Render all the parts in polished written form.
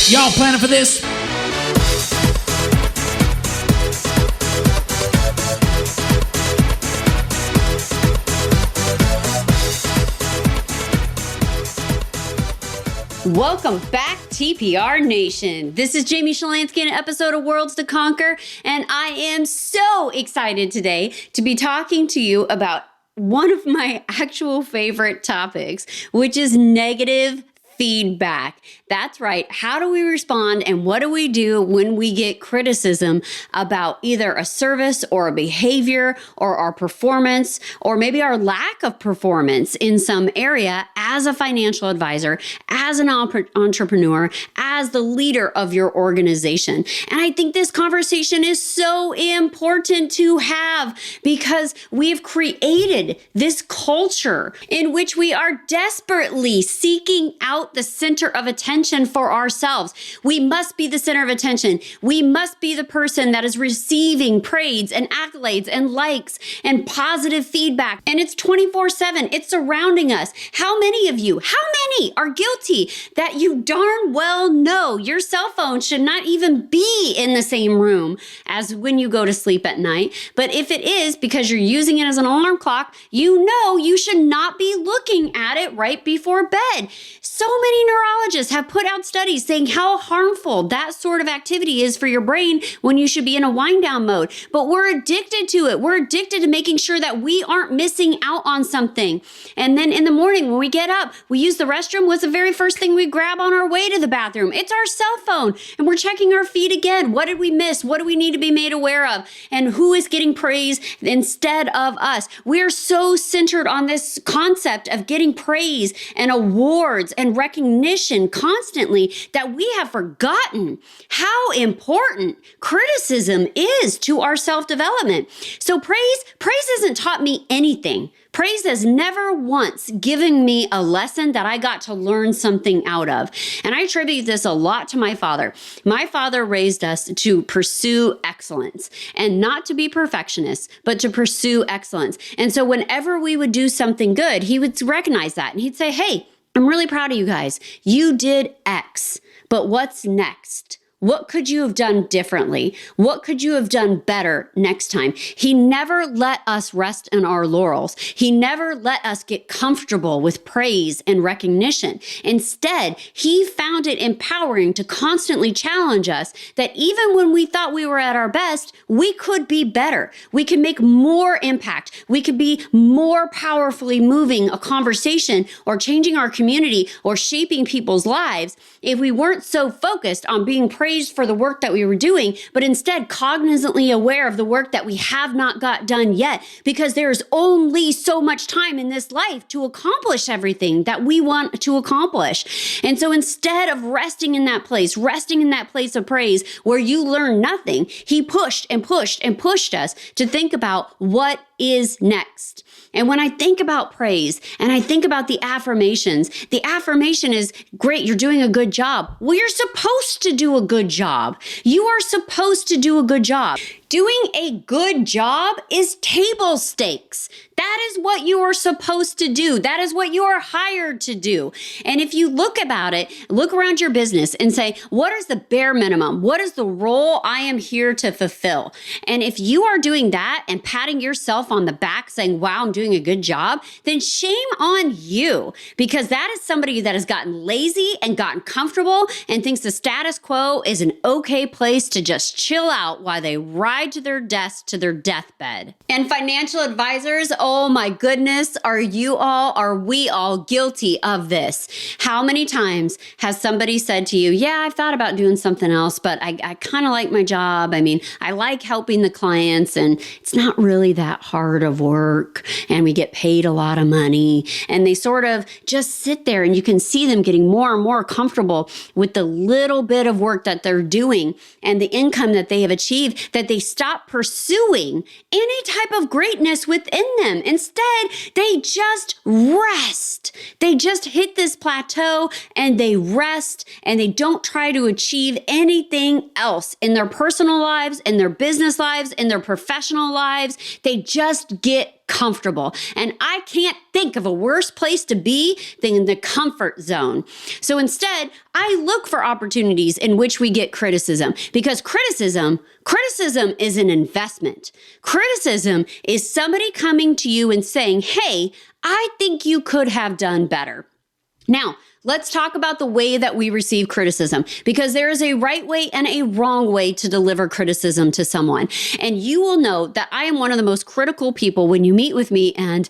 Y'all planning for this? Welcome back, TPR Nation. This is Jamie Shalansky in an episode of Worlds to Conquer, and I am so excited today to be talking to you about one of my actual favorite topics, which is negative feedback. That's right. How do we respond and what do we do when we get criticism about either a service or a behavior or our performance or maybe our lack of performance in some area as a financial advisor, as an entrepreneur, as the leader of your organization? And I think this conversation is so important to have because we've created this culture in which we are desperately seeking out the center of attention for ourselves. We must be the center of attention. We must be the person that is receiving praise and accolades and likes and positive feedback. And it's 24/7. It's surrounding us. How many of you, are guilty that you darn well know your cell phone should not even be in the same room as when you go to sleep at night? But if it is because you're using it as an alarm clock, you know you should not be looking at it right before bed. So many neurologists have put out studies saying how harmful that sort of activity is for your brain when you should be in a wind down mode. But we're addicted to it. We're addicted to making sure that we aren't missing out on something. And then in the morning when we get up, we use the restroom. What's the very first thing we grab on our way to the bathroom? It's our cell phone. And we're checking our feed again. What did we miss? What do we need to be made aware of? And who is getting praise instead of us? We're so centered on this concept of getting praise and awards and recognition constantly that we have forgotten how important criticism is to our self-development. So praise hasn't taught me anything. Praise has never once given me a lesson that I got to learn something out of. And I attribute this a lot to my father. My father raised us to pursue excellence and not to be perfectionists, but to pursue excellence. And so whenever we would do something good, he would recognize that and he'd say, "Hey, I'm really proud of you guys. You did X, but what's next? What could you have done differently? What could you have done better next time?" He never let us rest in our laurels. He never let us get comfortable with praise and recognition. Instead, he found it empowering to constantly challenge us that even when we thought we were at our best, we could be better. We could make more impact. We could be more powerfully moving a conversation or changing our community or shaping people's lives if we weren't so focused on being praised for the work that we were doing, but instead cognizantly aware of the work that we have not got done yet, because there's only so much time in this life to accomplish everything that we want to accomplish. And so instead of resting in that place of praise where you learn nothing, he pushed and pushed and pushed us to think about what is next. And when I think about praise and I think about the affirmation is great. You're doing a good job. Well, you're supposed to do a good job. You are supposed to do a good job. Doing a good job is table stakes. That is what you are supposed to do. That is what you are hired to do. And if you look around your business and say, what is the bare minimum? What is the role I am here to fulfill? And if you are doing that and patting yourself on the back saying, wow, I'm doing a good job, then shame on you, because that is somebody that has gotten lazy and gotten comfortable and thinks the status quo is an okay place to just chill out while they ride to their desk to their deathbed. And financial advisors, oh my goodness, are we all guilty of this? How many times has somebody said to you, yeah, I've thought about doing something else, but I kind of like my job. I mean, I like helping the clients and it's not really that hard of work and we get paid a lot of money. And they sort of just sit there and you can see them getting more and more comfortable with the little bit of work that they're doing and the income that they have achieved, that they stop pursuing any type of greatness within them. Instead, they just rest. They just hit this plateau and they rest and they don't try to achieve anything else in their personal lives, in their business lives, in their professional lives. They just get comfortable. And I can't think of a worse place to be than the comfort zone. So instead, I look for opportunities in which we get criticism, because criticism is an investment. Criticism is somebody coming to you and saying, hey, I think you could have done better. Now, let's talk about the way that we receive criticism, because there is a right way and a wrong way to deliver criticism to someone. And you will know that I am one of the most critical people when you meet with me. And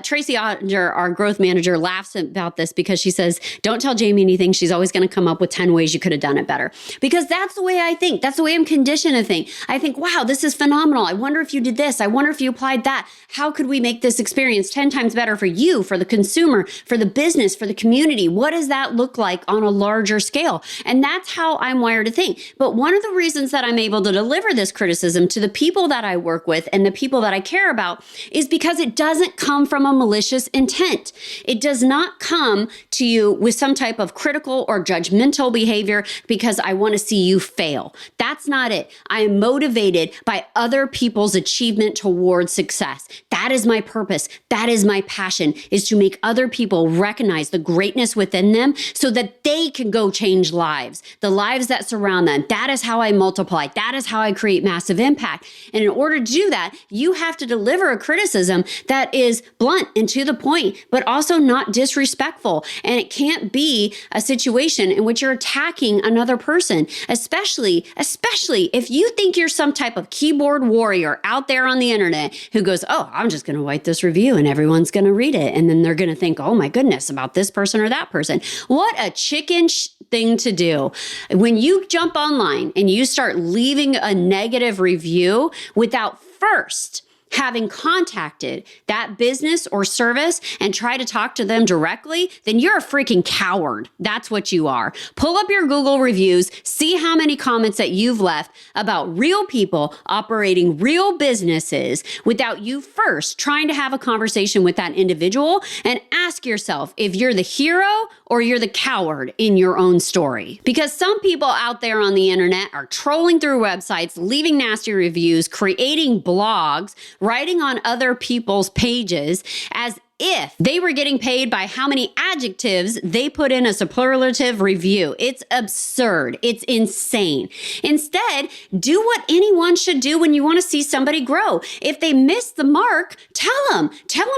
Tracy Ottinger, our growth manager, laughs about this because she says, don't tell Jamie anything. She's always going to come up with 10 ways you could have done it better. Because that's the way I think. That's the way I'm conditioned to think. I think, wow, this is phenomenal. I wonder if you did this. I wonder if you applied that. How could we make this experience 10 times better for you, for the consumer, for the business, for the community? What does that look like on a larger scale? And that's how I'm wired to think. But one of the reasons that I'm able to deliver this criticism to the people that I work with and the people that I care about is because it doesn't come from a malicious intent. It does not come to you with some type of critical or judgmental behavior because I want to see you fail. That's not it. I am motivated by other people's achievement towards success. That is my purpose. That is my passion, is to make other people recognize the greatness within them so that they can go change lives, the lives that surround them. That is how I multiply. That is how I create massive impact. And in order to do that, you have to deliver a criticism that is blunt and to the point, but also not disrespectful. And it can't be a situation in which you're attacking another person, especially if you think you're some type of keyboard warrior out there on the internet who goes, oh, I'm just going to write this review and everyone's going to read it. And then they're going to think, oh my goodness, about this person or that person. What a chicken thing to do. When you jump online and you start leaving a negative review without first having contacted that business or service and try to talk to them directly, then you're a freaking coward. That's what you are. Pull up your Google reviews, see how many comments that you've left about real people operating real businesses without you first trying to have a conversation with that individual, and ask yourself if you're the hero or you're the coward in your own story. Because some people out there on the internet are trolling through websites, leaving nasty reviews, creating blogs, writing on other people's pages as if they were getting paid by how many adjectives they put in a superlative review. It's absurd. It's insane. Instead, do what anyone should do when you want to see somebody grow. If they miss the mark, tell them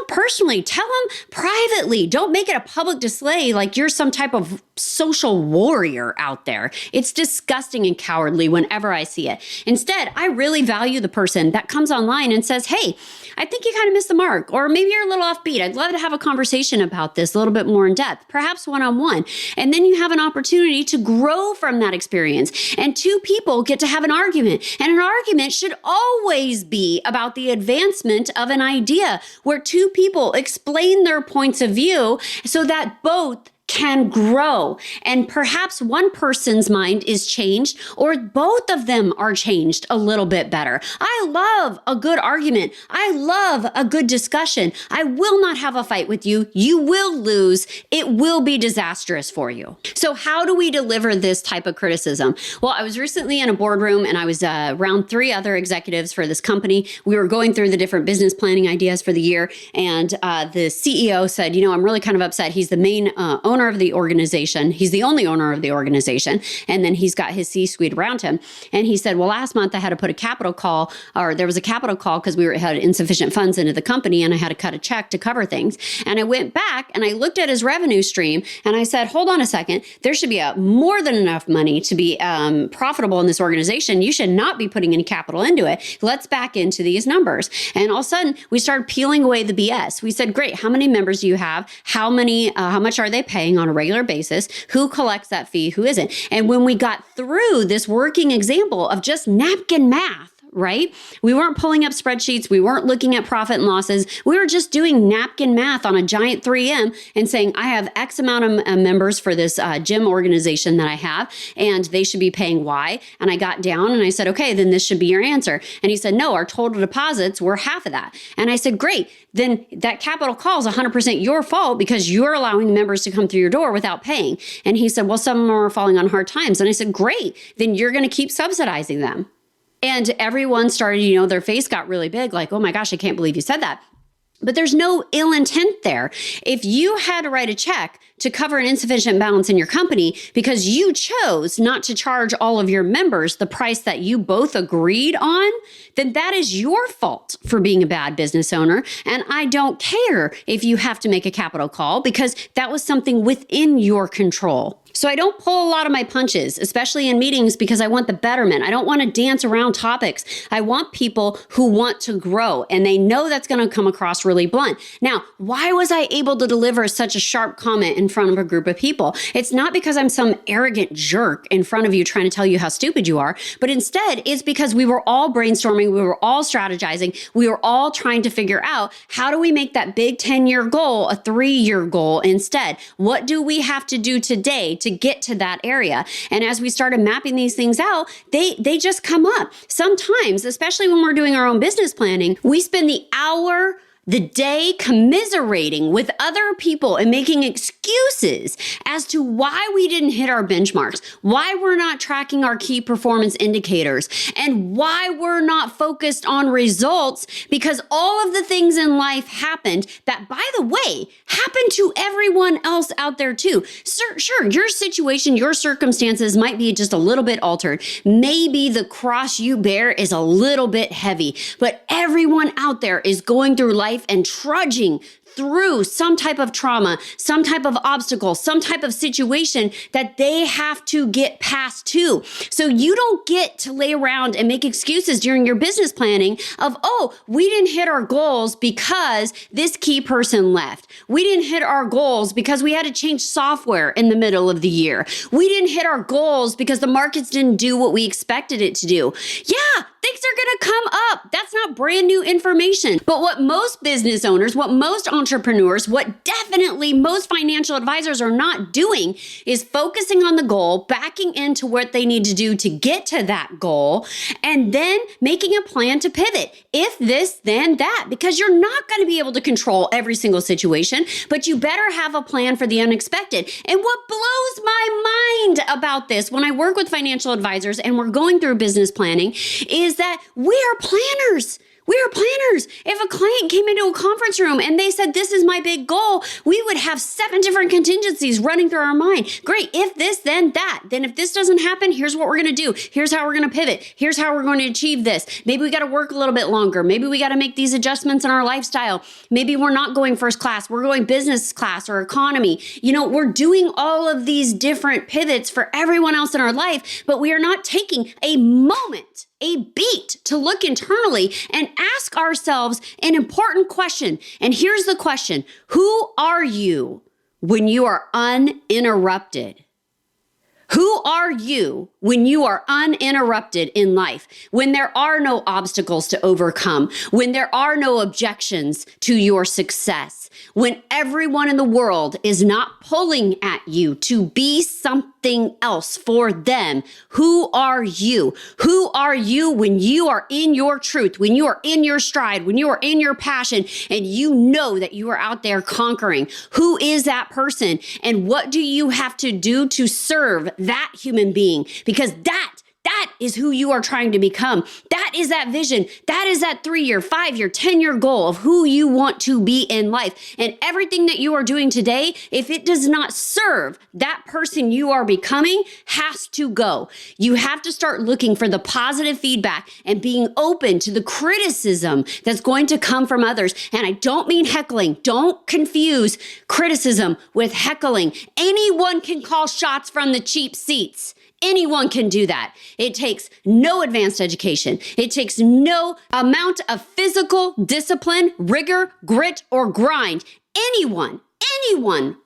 personally, tell them privately. Don't make it a public display like you're some type of social warrior out there. It's disgusting and cowardly whenever I see it. Instead, I really value the person that comes online and says, hey, I think you kind of missed the mark, or maybe you're a little offbeat. I'd love to have a conversation about this a little bit more in depth, perhaps one-on-one. And then you have an opportunity to grow from that experience. And two people get to have an argument. And an argument should always be about the advancement of an idea where two people explain their points of view so that both can grow. And perhaps one person's mind is changed or both of them are changed a little bit better. I love a good argument. I love a good discussion. I will not have a fight with you. You will lose. It will be disastrous for you. So how do we deliver this type of criticism? Well, I was recently in a boardroom and I was around 3 other executives for this company. We were going through the different business planning ideas for the year. And the CEO said, I'm really kind of upset. He's the main owner of the organization. He's the only owner of the organization. And then he's got his C-suite around him. And he said, well, last month I had to put a capital call, or there was a capital call because we had insufficient funds into the company and I had to cut a check to cover things. And I went back and I looked at his revenue stream and I said, hold on a second, there should be more than enough money to be profitable in this organization. You should not be putting any capital into it. Let's back into these numbers. And all of a sudden we started peeling away the BS. We said, great, how many members do you have? How much are they paying on a regular basis? Who collects that fee? Who isn't? And when we got through this working example of just napkin math, right? We weren't pulling up spreadsheets. We weren't looking at profit and losses. We were just doing napkin math on a giant 3M and saying, I have X amount of members for this gym organization that I have, and they should be paying Y. And I got down and I said, okay, then this should be your answer. And he said, no, our total deposits were half of that. And I said, great, then that capital call is 100% your fault because you're allowing members to come through your door without paying. And he said, well, some of them are falling on hard times. And I said, great, then you're going to keep subsidizing them. And everyone started, their face got really big, like, oh my gosh, I can't believe you said that. But there's no ill intent there. If you had to write a check to cover an insufficient balance in your company because you chose not to charge all of your members the price that you both agreed on, then that is your fault for being a bad business owner. And I don't care if you have to make a capital call because that was something within your control. So I don't pull a lot of my punches, especially in meetings, because I want the betterment. I don't want to dance around topics. I want people who want to grow, and they know that's going to come across really blunt. Now, why was I able to deliver such a sharp comment in front of a group of people? It's not because I'm some arrogant jerk in front of you trying to tell you how stupid you are, but instead it's because we were all brainstorming, we were all strategizing, we were all trying to figure out how do we make that big 10-year goal a 3-year goal instead? What do we have to do today to get to that area? And as we started mapping these things out, they just come up. Sometimes, especially when we're doing our own business planning, we spend the day commiserating with other people and making excuses as to why we didn't hit our benchmarks, why we're not tracking our key performance indicators, and why we're not focused on results, because all of the things in life happened that, by the way, happened to everyone else out there too. Sure, your situation, your circumstances might be just a little bit altered. Maybe the cross you bear is a little bit heavy, but everyone out there is going through life and trudging through some type of trauma, some type of obstacle, some type of situation that they have to get past too. So you don't get to lay around and make excuses during your business planning of, oh, we didn't hit our goals because this key person left. We didn't hit our goals because we had to change software in the middle of the year. We didn't hit our goals because the markets didn't do what we expected it to do. Yeah, things are going to come up. That's not brand new information. But what most business owners, what most entrepreneurs, what definitely most financial advisors are not doing is focusing on the goal, backing into what they need to do to get to that goal, and then making a plan to pivot. If this, then that, because you're not going to be able to control every single situation, but you better have a plan for the unexpected. And what blows my mind about this when I work with financial advisors and we're going through business planning is that we are planners. We are planners. If a client came into a conference room and they said, this is my big goal, we would have 7 different contingencies running through our mind. Great. If this, then that. Then if this doesn't happen, here's what we're going to do. Here's how we're going to pivot. Here's how we're going to achieve this. Maybe we got to work a little bit longer. Maybe we got to make these adjustments in our lifestyle. Maybe we're not going first class. We're going business class or economy. We're doing all of these different pivots for everyone else in our life, but we are not taking a moment, a beat to look internally and ask ourselves an important question. And here's the question: who are you when you are uninterrupted? Who are you when you are uninterrupted in life? When there are no obstacles to overcome, when there are no objections to your success, when everyone in the world is not pulling at you to be something else for them? Who are you? Who are you when you are in your truth, when you are in your stride, when you are in your passion, and you know that you are out there conquering? Who is that person? And what do you have to do to serve that human being? Because that is who you are trying to become. That is that vision. That is that 3-year, 5-year, 10-year goal of who you want to be in life. And everything that you are doing today, if it does not serve that person you are becoming, has to go. You have to start looking for the positive feedback and being open to the criticism that's going to come from others. And I don't mean heckling. Don't confuse criticism with heckling. Anyone can call shots from the cheap seats. Anyone can do that. It takes no advanced education. It takes no amount of physical discipline, rigor, grit, or grind. Anyone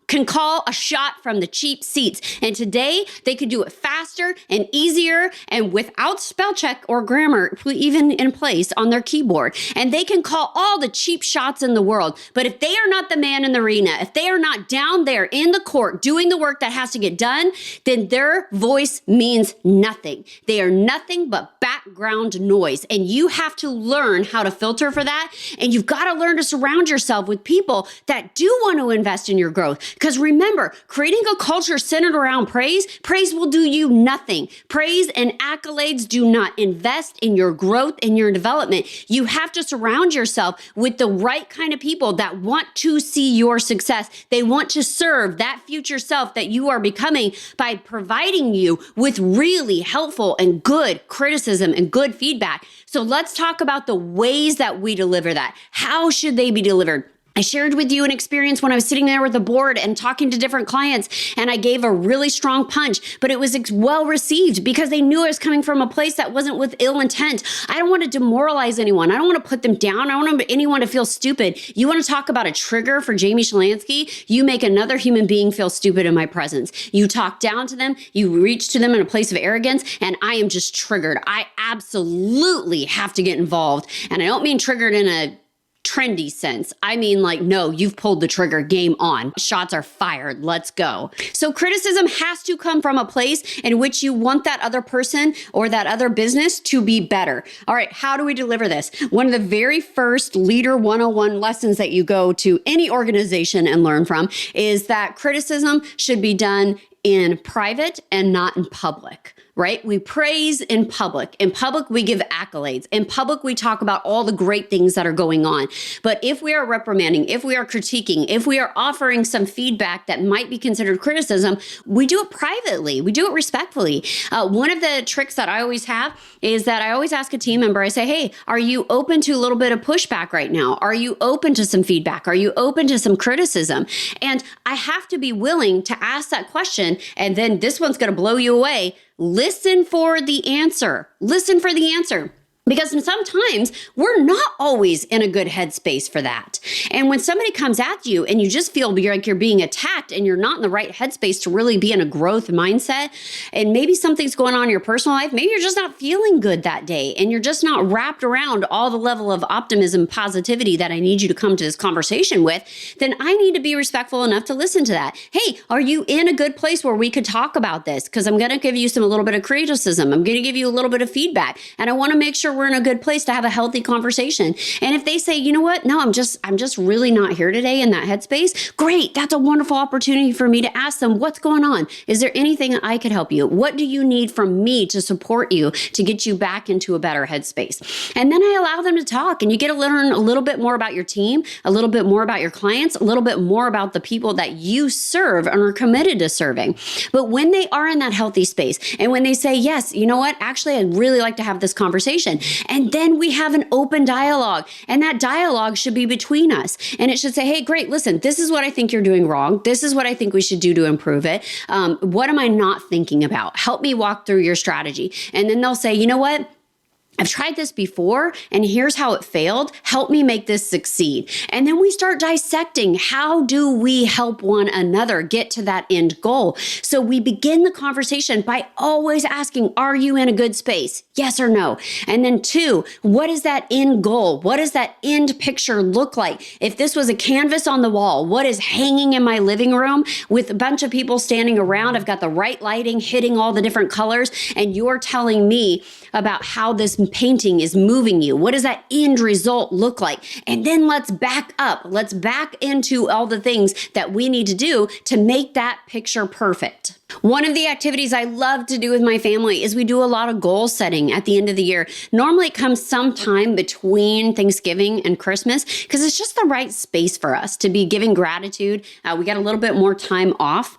can call a shot from the cheap seats. And today they could do it faster and easier and without spell check or grammar even in place on their keyboard. And they can call all the cheap shots in the world. But if they are not the man in the arena, if they are not down there in the court doing the work that has to get done, then their voice means nothing. They are nothing but background noise. And you have to learn how to filter for that. And you've got to learn to surround yourself with people that do want to invest in your growth, Because remember, creating a culture centered around praise will do you nothing. Praise and accolades do not invest in your growth and your development. You have to surround yourself with the right kind of people that want to see your success. They want to serve that future self that you are becoming by providing you with really helpful and good criticism and good feedback. So let's talk about the ways that we deliver that. How should they be delivered? I shared with you an experience when I was sitting there with the board and talking to different clients, and I gave a really strong punch, but it was well received because they knew I was coming from a place that wasn't with ill intent. I don't want to demoralize anyone. I don't want to put them down. I don't want anyone to feel stupid. You want to talk about a trigger for Jamie Shalansky? You make another human being feel stupid in my presence. You talk down to them, you reach to them in a place of arrogance, and I am just triggered. I absolutely have to get involved. And I don't mean triggered in a trendy sense. I mean, like, no, you've pulled the trigger, game on. Shots are fired. Let's go. So criticism has to come from a place in which you want that other person or that other business to be better. All right, how do we deliver this? One of the very first Leader 101 lessons that you go to any organization and learn from is that criticism should be done in private and not in public. Right? We praise in public. In public, we give accolades. In public, we talk about all the great things that are going on. But if we are reprimanding, if we are critiquing, if we are offering some feedback that might be considered criticism, we do it privately. We do it respectfully. One of the tricks that I always have is that I always ask a team member, I say, hey, are you open to a little bit of pushback right now? Are you open to some feedback? Are you open to some criticism? And I have to be willing to ask that question. And then this one's going to blow you away. Listen for the answer. Listen for the answer. Because sometimes we're not always in a good headspace for that. And when somebody comes at you and you just feel like you're being attacked and you're not in the right headspace to really be in a growth mindset, and maybe something's going on in your personal life, maybe you're just not feeling good that day and you're just not wrapped around all the level of optimism, positivity that I need you to come to this conversation with, then I need to be respectful enough to listen to that. Hey, are you in a good place where we could talk about this? Because I'm going to give you a little bit of criticism. I'm going to give you a little bit of feedback. And I want to make sure we're in a good place to have a healthy conversation. And if they say, you know what, no, I'm just really not here today in that headspace, great. That's a wonderful opportunity for me to ask them, what's going on? Is there anything I could help you? What do you need from me to support you to get you back into a better headspace? And then I allow them to talk, and you get to learn a little bit more about your team, a little bit more about your clients, a little bit more about the people that you serve and are committed to serving. But when they are in that healthy space, and when they say, yes, you know what, actually, I'd really like to have this conversation. And then we have an open dialogue, and that dialogue should be between us. And it should say, hey, great, listen, this is what I think you're doing wrong. This is what I think we should do to improve it. What am I not thinking about? Help me walk through your strategy. And then they'll say, you know what? I've tried this before, and here's how it failed. Help me make this succeed. And then we start dissecting, how do we help one another get to that end goal? So we begin the conversation by always asking, are you in a good space? Yes or no? And then 2, what is that end goal? What does that end picture look like? If this was a canvas on the wall, what is hanging in my living room with a bunch of people standing around? I've got the right lighting hitting all the different colors, and you're telling me about how this painting is moving you. What does that end result look like? And then let's back up. Let's back into all the things that we need to do to make that picture perfect. One of the activities I love to do with my family is we do a lot of goal setting at the end of the year. Normally it comes sometime between Thanksgiving and Christmas because it's just the right space for us to be giving gratitude. We got a little bit more time off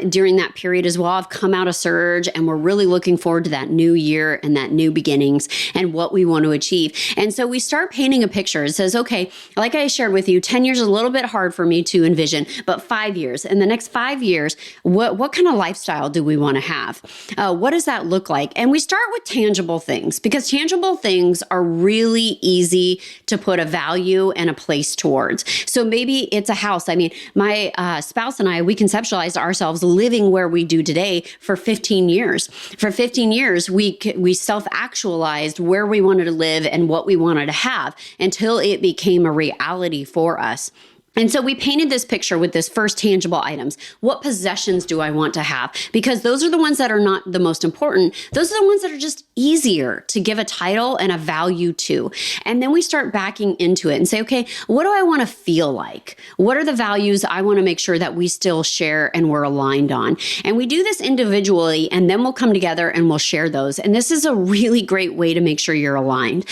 during that period as well. I've come out of surge, and we're really looking forward to that new year and that new beginnings and what we want to achieve. And so we start painting a picture. It says, okay, like I shared with you, 10 years is a little bit hard for me to envision, but 5 years. In the next 5 years, what kind of lifestyle do we want to have? What does that look like? And we start with tangible things, because tangible things are really easy to put a value and a place towards. So maybe it's a house. I mean, my spouse and I, we conceptualized ourselves living where we do today for 15 years. For 15 years, we self-actualized where we wanted to live and what we wanted to have until it became a reality for us. And so we painted this picture with this first tangible items. What possessions do I want to have? Because those are the ones that are not the most important. Those are the ones that are just easier to give a title and a value to. And then we start backing into it and say, okay, what do I want to feel like? What are the values I want to make sure that we still share and we're aligned on? And we do this individually, and then we'll come together and we'll share those. And this is a really great way to make sure you're aligned.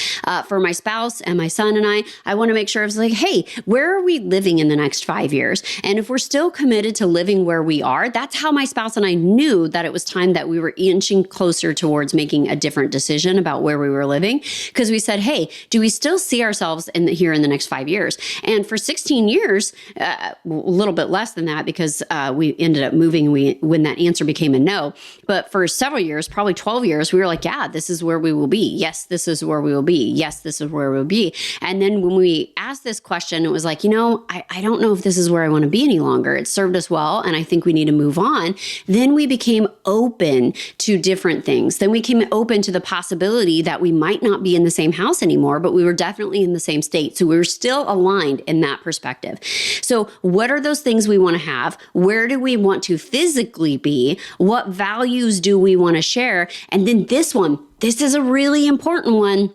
For my spouse and my son and I want to make sure it's like, hey, where are we living in the next 5 years? And if we're still committed to living where we are, that's how my spouse and I knew that it was time that we were inching closer towards making a different decision about where we were living. Because we said, hey, do we still see ourselves here in the next 5 years? And for 16 years, a little bit less than that, because we ended up moving when that answer became a no. But for several years, probably 12 years, we were like, yeah, this is where we will be. Yes, this is where we will be. Yes, this is where we'll be. And then when we asked this question, it was like, I don't know if this is where I want to be any longer. It served us well, and I think we need to move on. Then we became open to different things. Then we came open to the possibility that we might not be in the same house anymore, but we were definitely in the same state. So we were still aligned in that perspective. So what are those things we want to have? Where do we want to physically be? What values do we want to share? And then this is a really important one.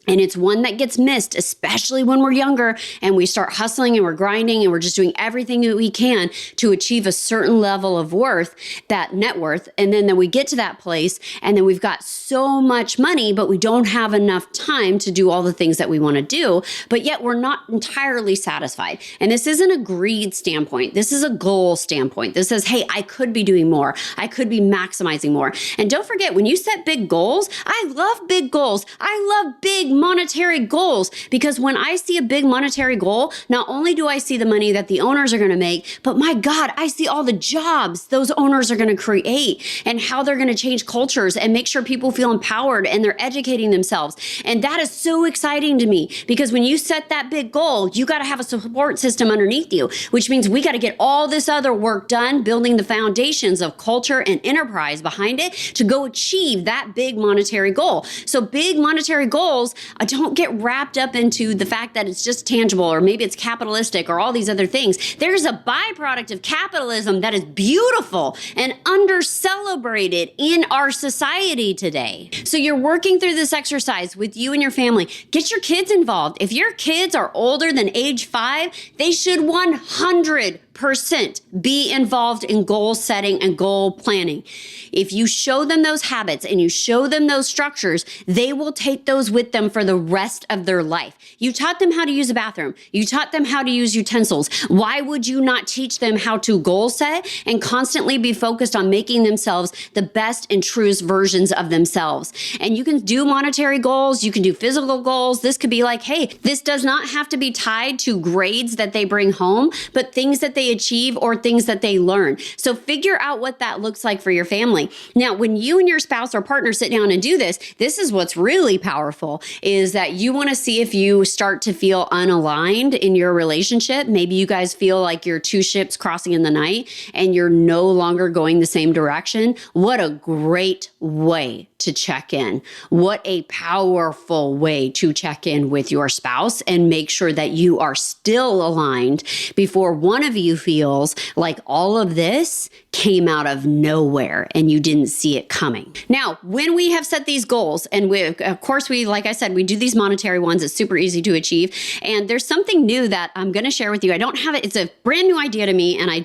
And it's one that gets missed, especially when we're younger and we start hustling and we're grinding and we're just doing everything that we can to achieve a certain level of worth, that net worth. And then we get to that place and then we've got so much money, but we don't have enough time to do all the things that we want to do, but yet we're not entirely satisfied. And this isn't a greed standpoint. This is a goal standpoint. This says, hey, I could be doing more. I could be maximizing more. And don't forget, when you set big goals, I love big goals. I love big monetary goals, because when I see a big monetary goal, not only do I see the money that the owners are going to make, but my God, I see all the jobs those owners are going to create and how they're going to change cultures and make sure people feel empowered and they're educating themselves. And that is so exciting to me, because when you set that big goal, you got to have a support system underneath you, which means we got to get all this other work done, building the foundations of culture and enterprise behind it to go achieve that big monetary goal. So big monetary goals, don't get wrapped up into the fact that it's just tangible or maybe it's capitalistic or all these other things. There's a byproduct of capitalism that is beautiful and under-celebrated in our society today. So you're working through this exercise with you and your family. Get your kids involved. If your kids are older than age 5, they should 100% be involved in goal setting and goal planning. If you show them those habits and you show them those structures, they will take those with them for the rest of their life. You taught them how to use a bathroom. You taught them how to use utensils. Why would you not teach them how to goal set and constantly be focused on making themselves the best and truest versions of themselves? And you can do monetary goals. You can do physical goals. This could be like, hey, this does not have to be tied to grades that they bring home, but things that they achieve or things that they learn. So figure out what that looks like for your family. Now, when you and your spouse or partner sit down and do this, this is what's really powerful, is that you want to see if you start to feel unaligned in your relationship. Maybe you guys feel like you're two ships crossing in the night and you're no longer going the same direction. What a great way to check in. What a powerful way to check in with your spouse and make sure that you are still aligned before one of you feels like all of this came out of nowhere and you didn't see it coming. Now, when we have set these goals, and of course, like I said, we do these monetary ones. It's super easy to achieve. And there's something new that I'm going to share with you. I don't have it. It's a brand new idea to me. And I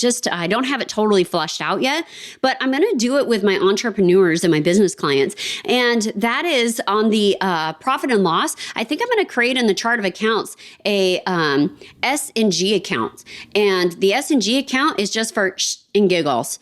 don't have it totally fleshed out yet, but I'm going to do it with my entrepreneurs and my business clients. And that is on the profit and loss. I think I'm going to create in the chart of accounts a S&G account. And the S&G account is just for and giggles.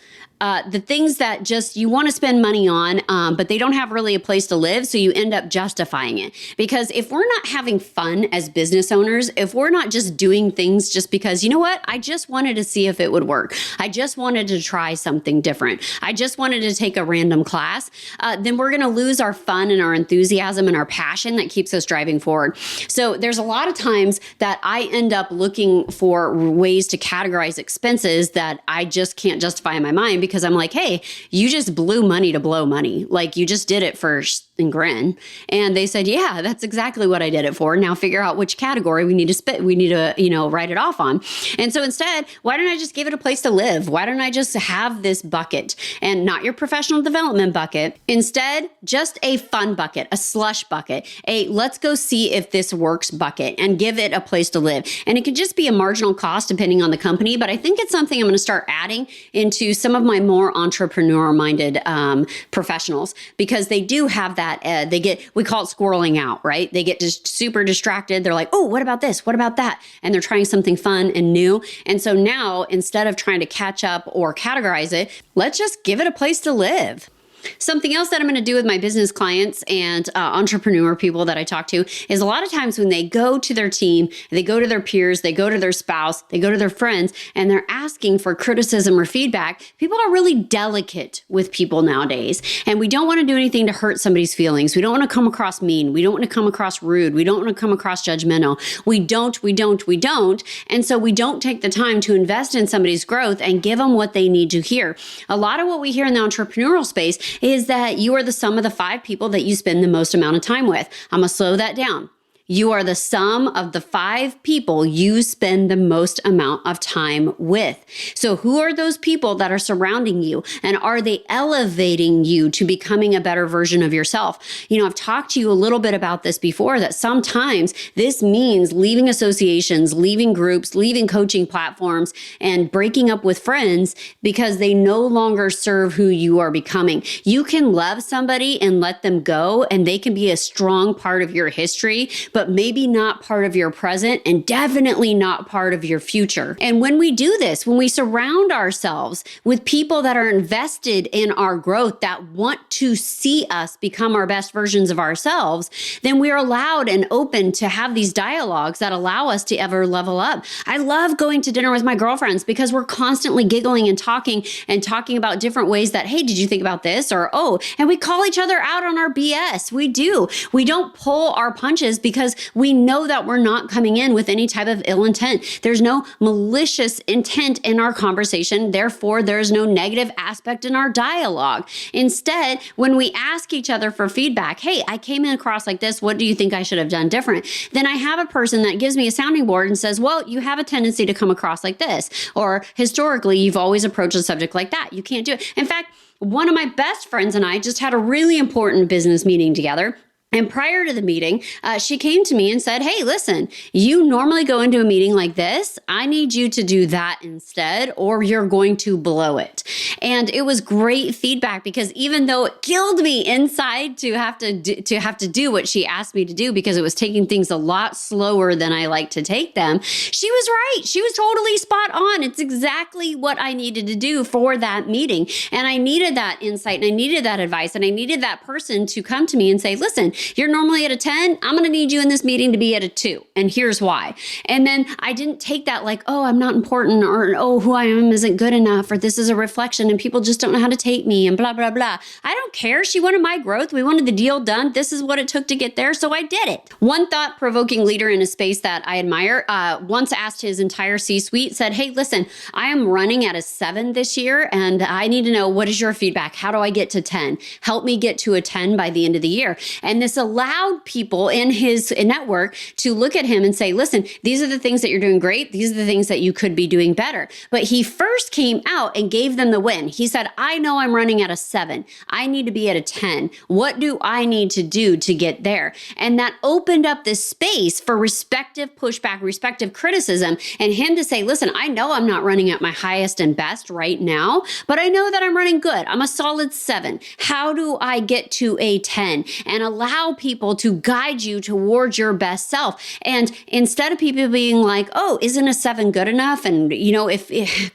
The things that just you want to spend money on, but they don't have really a place to live. So you end up justifying it. Because if we're not having fun as business owners, if we're not just doing things just because, you know what, I just wanted to see if it would work. I just wanted to try something different. I just wanted to take a random class. Then we're going to lose our fun and our enthusiasm and our passion that keeps us driving forward. So there's a lot of times that I end up looking for ways to categorize expenses that I just can't justify in my mind because because I'm like, hey, you just blew money to blow money. Like you just did it first and grin. And they said, yeah, that's exactly what I did it for. Now figure out which category we need to write it off on. And so instead, why don't I just give it a place to live? Why don't I just have this bucket and not your professional development bucket? Instead, just a fun bucket, a slush bucket, a let's go see if this works bucket, and give it a place to live. And it could just be a marginal cost depending on the company, but I think it's something I'm going to start adding into some of my more entrepreneur-minded professionals, because they do have that, we call it squirreling out, right? They get just super distracted. They're like, oh, what about this? What about that? And they're trying something fun and new. And so now, instead of trying to catch up or categorize it, let's just give it a place to live. Something else that I'm going to do with my business clients and entrepreneur people that I talk to is a lot of times when they go to their team, they go to their peers, they go to their spouse, they go to their friends, and they're asking for criticism or feedback. People are really delicate with people nowadays, and we don't want to do anything to hurt somebody's feelings. We don't want to come across mean. We don't want to come across rude. We don't want to come across judgmental. We don't. And so we don't take the time to invest in somebody's growth and give them what they need to hear. A lot of what we hear in the entrepreneurial space is that you are the sum of the 5 people that you spend the most amount of time with. I'm going to slow that down. You are the sum of the 5 people you spend the most amount of time with. So who are those people that are surrounding you? And are they elevating you to becoming a better version of yourself? You know, I've talked to you a little bit about this before, that sometimes this means leaving associations, leaving groups, leaving coaching platforms, and breaking up with friends because they no longer serve who you are becoming. You can love somebody and let them go, and they can be a strong part of your history, but maybe not part of your present, and definitely not part of your future. And when we do this, when we surround ourselves with people that are invested in our growth, that want to see us become our best versions of ourselves, then we're allowed and open to have these dialogues that allow us to ever level up. I love going to dinner with my girlfriends because we're constantly giggling and talking about different ways that, hey, did you think about this? Or, oh, and we call each other out on our BS. We do. We don't pull our punches because we know that we're not coming in with any type of ill intent. There's no malicious intent in our conversation. Therefore, there's no negative aspect in our dialogue. Instead, when we ask each other for feedback, hey, I came in across like this. What do you think I should have done different? Then I have a person that gives me a sounding board and says, well, you have a tendency to come across like this. Or historically, you've always approached a subject like that. You can't do it. In fact, one of my best friends and I just had a really important business meeting together. And prior to the meeting, she came to me and said, hey, listen, you normally go into a meeting like this. I need you to do that instead, or you're going to blow it. And it was great feedback, because even though it killed me inside to have to do what she asked me to do, because it was taking things a lot slower than I like to take them, she was right. She was totally spot on. It's exactly what I needed to do for that meeting. And I needed that insight, and I needed that advice, and I needed that person to come to me and say, listen, you're normally at a 10. I'm going to need you in this meeting to be at a 2. And here's why. And then I didn't take that like, oh, I'm not important, or, oh, who I am isn't good enough, or this is a reflection and people just don't know how to take me, and blah, blah, blah. I don't care. She wanted my growth. We wanted the deal done. This is what it took to get there. So I did it. One thought-provoking leader in a space that I admire once asked his entire C-suite, said, hey, listen, I am running at a 7 this year, and I need to know, what is your feedback? How do I get to 10? Help me get to a 10 by the end of the year. And this allowed people in his network to look at him and say, listen, these are the things that you're doing great. These are the things that you could be doing better. But he first came out and gave them the win. He said, I know I'm running at a 7. I need to be at a 10. What do I need to do to get there? And that opened up this space for respective pushback, respective criticism, and him to say, listen, I know I'm not running at my highest and best right now, but I know that I'm running good. I'm a solid 7. How do I get to a 10? And allow people to guide you towards your best self. And instead of people being like, oh, isn't a 7 good enough? And, you know,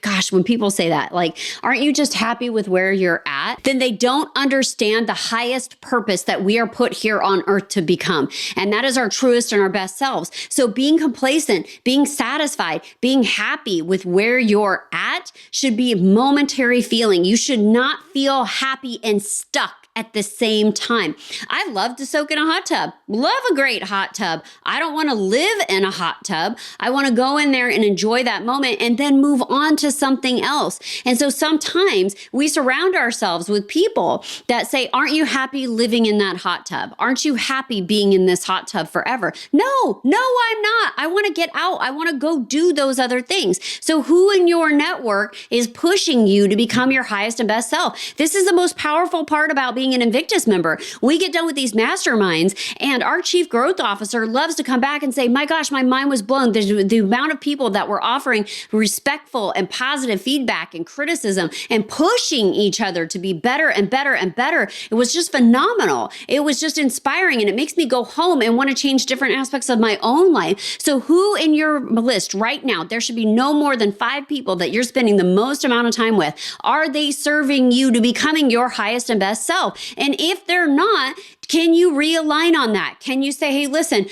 gosh, when people say that, like, aren't you just happy with where you're at? Then they don't understand the highest purpose that we are put here on earth to become. And that is our truest and our best selves. So being complacent, being satisfied, being happy with where you're at should be a momentary feeling. You should not feel happy and stuck at the same time. I love to soak in a hot tub. Love a great hot tub. I don't want to live in a hot tub. I want to go in there and enjoy that moment and then move on to something else. And so sometimes we surround ourselves with people that say, aren't you happy living in that hot tub? Aren't you happy being in this hot tub forever? No, I'm not. I want to get out. I want to go do those other things. So who in your network is pushing you to become your highest and best self? This is the most powerful part about being an Invictus member. We get done with these masterminds and our chief growth officer loves to come back and say, my gosh, my mind was blown. The amount of people that were offering respectful and positive feedback and criticism and pushing each other to be better and better and better. It was just phenomenal. It was just inspiring. And it makes me go home and want to change different aspects of my own life. So who in your list right now, there should be no more than 5 people that you're spending the most amount of time with. Are they serving you to becoming your highest and best self? And if they're not, can you realign on that? Can you say, hey, listen,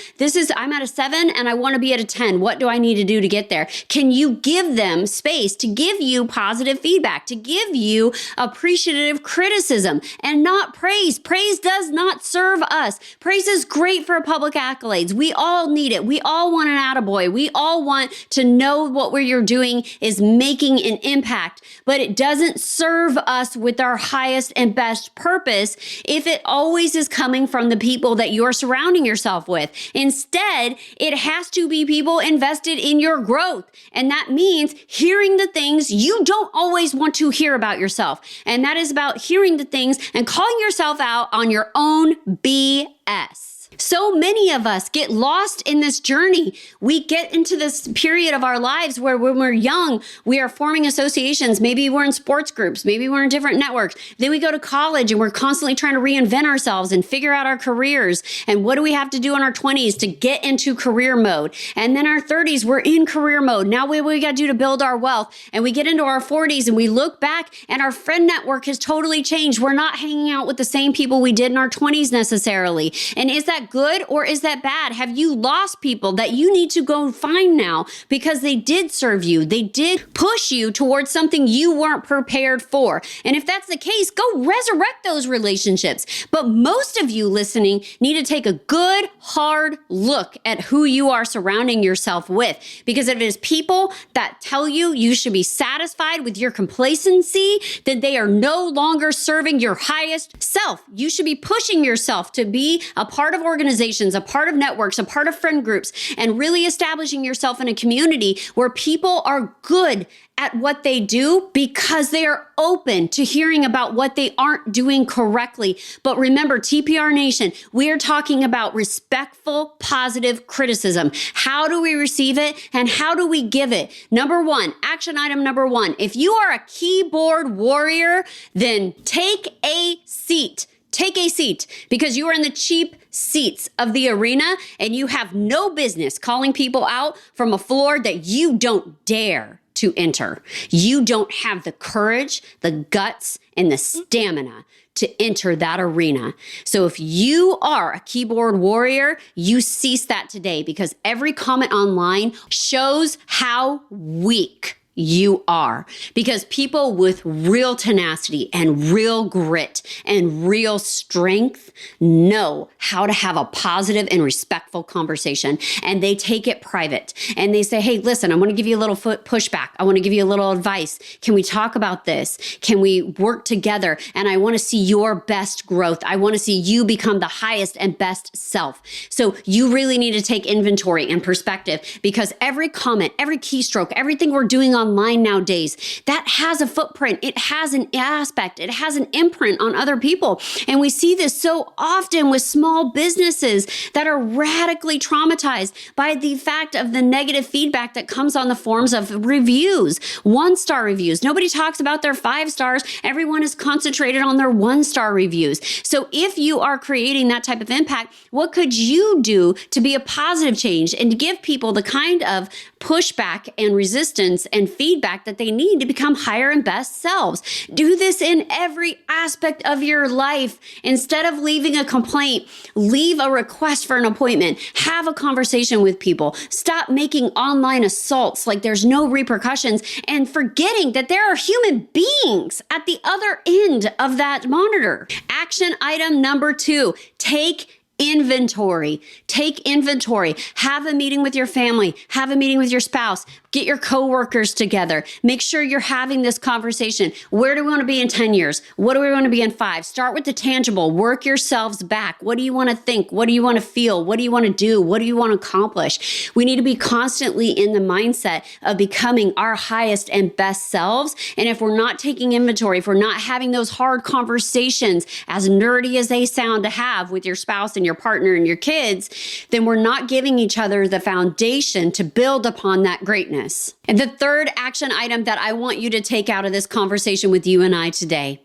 I'm at a 7 and I want to be at a 10. What do I need to do to get there? Can you give them space to give you positive feedback, to give you appreciative criticism and not praise? Praise does not serve us. Praise is great for public accolades. We all need it. We all want an attaboy. We all want to know what you're doing is making an impact, but it doesn't serve us with our highest and best purpose if it always is coming from the people that you're surrounding yourself with. Instead, it has to be people invested in your growth. And that means hearing the things you don't always want to hear about yourself. And that is about hearing the things and calling yourself out on your own BS. So many of us get lost in this journey. We get into this period of our lives where when we're young, we are forming associations. Maybe we're in sports groups. Maybe we're in different networks. Then we go to college and we're constantly trying to reinvent ourselves and figure out our careers. And what do we have to do in our 20s to get into career mode? And then our 30s, we're in career mode. Now what we got to do to build our wealth? And we get into our 40s and we look back and our friend network has totally changed. We're not hanging out with the same people we did in our 20s necessarily. And is that good or is that bad? Have you lost people that you need to go find now because they did serve you? They did push you towards something you weren't prepared for. And if that's the case, go resurrect those relationships. But most of you listening need to take a good, hard look at who you are surrounding yourself with. Because if it is people that tell you you should be satisfied with your complacency, then they are no longer serving your highest self. You should be pushing yourself to be a part of organizations, a part of networks, a part of friend groups, and really establishing yourself in a community where people are good at what they do because they are open to hearing about what they aren't doing correctly. But remember, TPR Nation, we are talking about respectful, positive criticism. How do we receive it and how do we give it? Number 1, action item number 1, if you are a keyboard warrior, then take a seat. Take a seat because you are in the cheap seats of the arena and you have no business calling people out from a floor that you don't dare to enter. You don't have the courage, the guts, and the stamina to enter that arena. So if you are a keyboard warrior, you cease that today because every comment online shows how weak you are, because people with real tenacity and real grit and real strength know how to have a positive and respectful conversation, and they take it private and they say, hey, listen, I want to give you a little pushback. I want to give you a little advice. Can we talk about this? Can we work together? And I want to see your best growth. I want to see you become the highest and best self. So you really need to take inventory and perspective, because every comment, every keystroke, everything we're doing online nowadays, that has a footprint. It has an aspect. It has an imprint on other people. And we see this so often with small businesses that are radically traumatized by the fact of the negative feedback that comes on the forms of reviews, 1-star reviews. Nobody talks about their 5 stars. Everyone is concentrated on their 1-star reviews. So if you are creating that type of impact, what could you do to be a positive change and to give people the kind of pushback and resistance and feedback that they need to become higher and best selves. Do this in every aspect of your life. Instead of leaving a complaint, leave a request for an appointment. Have a conversation with people. Stop making online assaults like there's no repercussions and forgetting that there are human beings at the other end of that monitor. Action item number 2, take inventory. Take inventory. Have a meeting with your family. Have a meeting with your spouse. Get your coworkers together. Make sure you're having this conversation. Where do we want to be in 10 years? What do we want to be in 5? Start with the tangible. Work yourselves back. What do you want to think? What do you want to feel? What do you want to do? What do you want to accomplish? We need to be constantly in the mindset of becoming our highest and best selves. And if we're not taking inventory, if we're not having those hard conversations, as nerdy as they sound to have with your spouse and your partner and your kids, then we're not giving each other the foundation to build upon that greatness. And the third action item that I want you to take out of this conversation with you and I today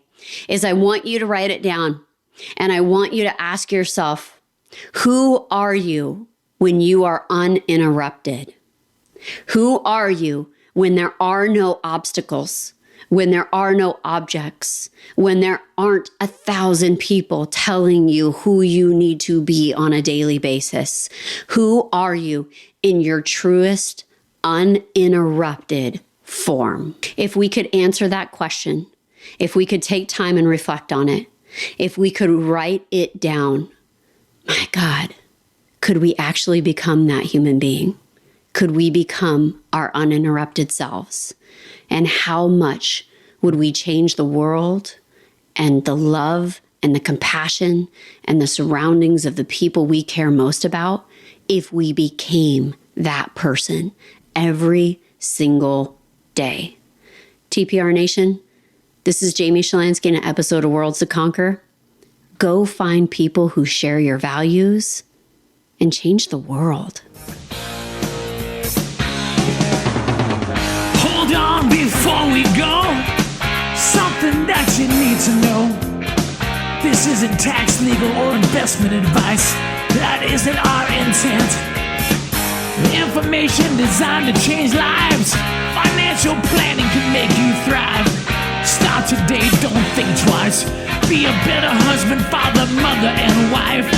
is I want you to write it down. And I want you to ask yourself, who are you when you are uninterrupted? Who are you when there are no obstacles? When there are no objects, when there aren't 1,000 people telling you who you need to be on a daily basis? Who are you in your truest, uninterrupted form? If we could answer that question, if we could take time and reflect on it, if we could write it down, my God, could we actually become that human being? Could we become our uninterrupted selves? And how much would we change the world and the love and the compassion and the surroundings of the people we care most about if we became that person every single day? TPR Nation, this is Jamie Shalansky in an episode of Worlds to Conquer. Go find people who share your values and change the world. Hold on before we go. Something that you need to know. This isn't tax, legal, or investment advice. That isn't our intent. Information designed to change lives. Financial planning can make you thrive. Start today, don't think twice. Be a better husband, father, mother, and wife.